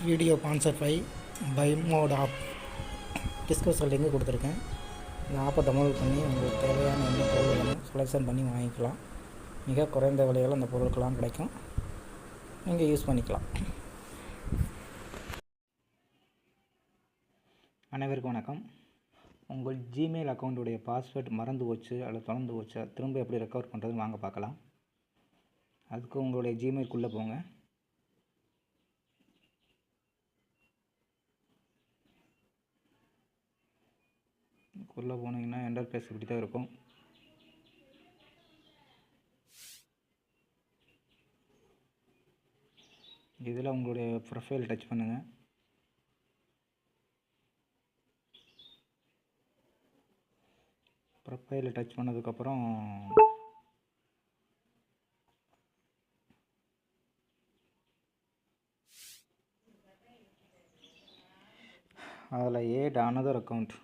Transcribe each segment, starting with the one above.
Video sponsor by mod app description link கொடுத்துருக்கேன். இந்த ஆப்பை டவுன்லோட் பண்ணி உங்களுக்கு தேவையான எந்த பொருள் வேணும் செலெக்ஷன் பண்ணி வாங்கிக்கலாம். மிக குறைந்த விலையில் அந்த பொருட்கள்லாம் கிடைக்கும். நீங்கள் யூஸ் பண்ணிக்கலாம். அனைவருக்கும் வணக்கம். உங்கள் ஜிமெயில் அக்கௌண்ட்டுடைய பாஸ்வேர்ட் மறந்து போச்சு அல்லது தொலைந்து போச்சு, திரும்ப எப்படி ரெக்கவர் பண்ணுறதுன்னு வாங்க பார்க்கலாம். அதுக்கு உங்களுடைய ஜிமெயிலுக்குள்ளே போங்க. உள்ளே போனீங்கன்னா இன்டர்ஃபேஸ் இப்படி தான் இருக்கும். இதில் உங்களுடைய ப்ரொஃபைல் டச் பண்ணுங்கள். ப்ரொஃபைலை டச் பண்ணதுக்கப்புறம் அதில் ஏட் அனதர் அக்கௌண்ட்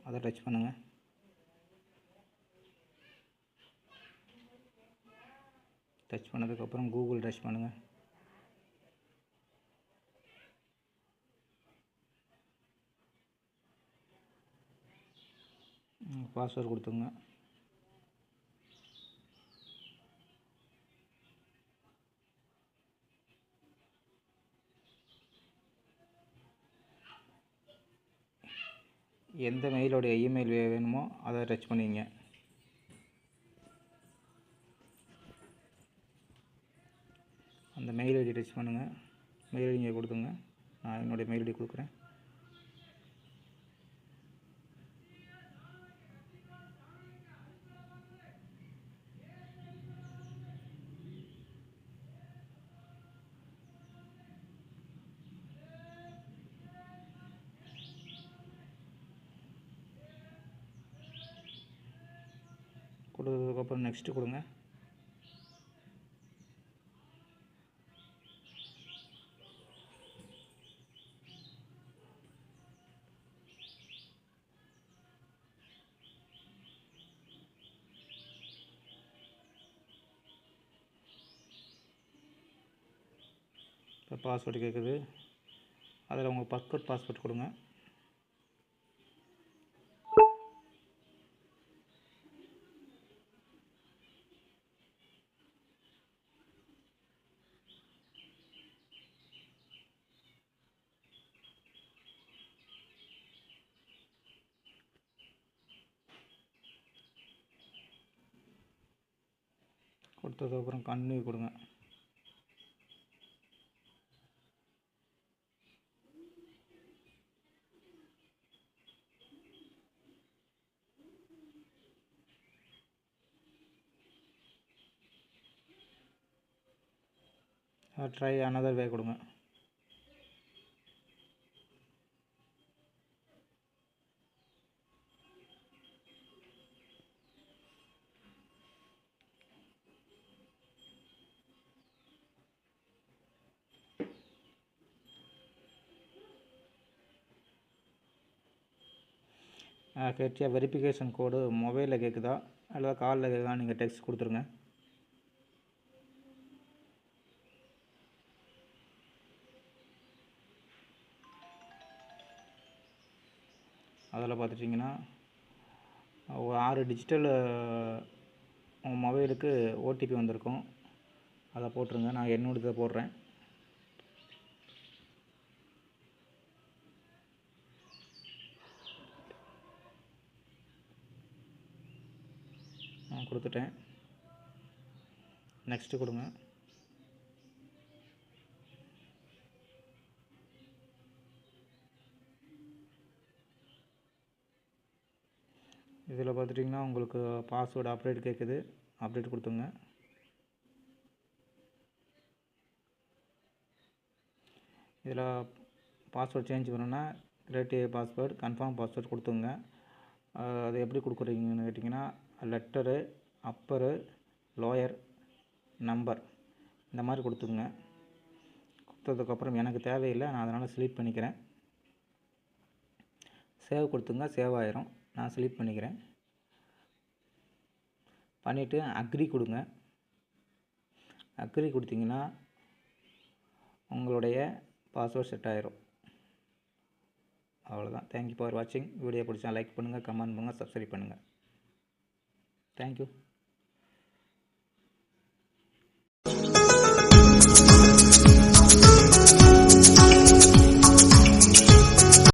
அதை டச் பண்ணுங்கள். டச் பண்ணதுக்கப்புறம் கூகுள் டச் பண்ணுங்கள். பாஸ்வேர்டு கொடுத்துங்க. எந்த மெயிலோடைய இமெயில் வேணுமோ அதை டச் பண்ணிங்க. அந்த மெயில் ஐடி டச் பண்ணுங்கள். மெயில் ஐடி இங்கே கொடுத்துங்க. நான் என்னுடைய மெயில் ஐடி கொடுக்குறேன். கொடுத்ததுக்கப்புறம் நெக்ஸ்ட்டு கொடுங்க. இப்போ பாஸ்வேர்டு கேட்குது. அதில் உங்கள் பர்கட் பாஸ்வேர்டு கொடுங்க. கொடுத்ததுக்கப்புறம் கன்டினியூ கொடுங்க. ட்ரை அனதர் வே கொடுங்க. கேட்டியா வெரிஃபிகேஷன் கோடு மொபைலில் கேட்குதா அல்லது காலில் கேட்குதா, நீங்கள் டெக்ஸ்ட் கொடுத்துருங்க. அதில் பார்த்துட்டிங்கன்னா ஒரு 6 டிஜிட்டல் உங்கள் மொபைலுக்கு ஓடிபி வந்திருக்கும். அதை போட்டுருங்க. நான் என்னோடதை போடுறேன். கொடுத்துட்டேன். நெக்ஸ்ட்டு கொடுங்க. இதில் பார்த்துட்டிங்கன்னா உங்களுக்கு பாஸ்வேர்டு அப்டேட் கேட்குது. அப்டேட் கொடுத்துங்க. இதில் பாஸ்வேர்டு சேஞ்ச் பண்ணணுன்னா கிரியேட் பாஸ்வேர்டு கன்ஃபார்ம் பாஸ்வேர்டு கொடுத்துங்க. அது எப்படி கொடுக்குறீங்கன்னு கேட்டிங்கன்னா லெட்டரு, அப்பரு, லோயர், நம்பர் இந்த மாதிரி கொடுத்துங்க. கொடுத்ததுக்கப்புறம் எனக்கு தேவையில்லை, நான் அதனால் ஸ்லீப் பண்ணிக்கிறேன். சேவ் கொடுத்துங்க. சேவ் ஆயிரும். நான் ஸ்லீப் பண்ணிக்கிறேன். பண்ணிவிட்டு அக்ரி கொடுங்க. அக்ரி கொடுத்தீங்கன்னா உங்களுடைய பாஸ்வேர்ட் செட் ஆயிரும். அவ்வளோதான். தேங்க்யூ ஃபார் வாட்சிங். வீடியோ பிடிச்சா லைக் பண்ணுங்கள், கமெண்ட் பண்ணுங்கள், சப்ஸ்கிரைப் பண்ணுங்கள். தேங்க்யூ.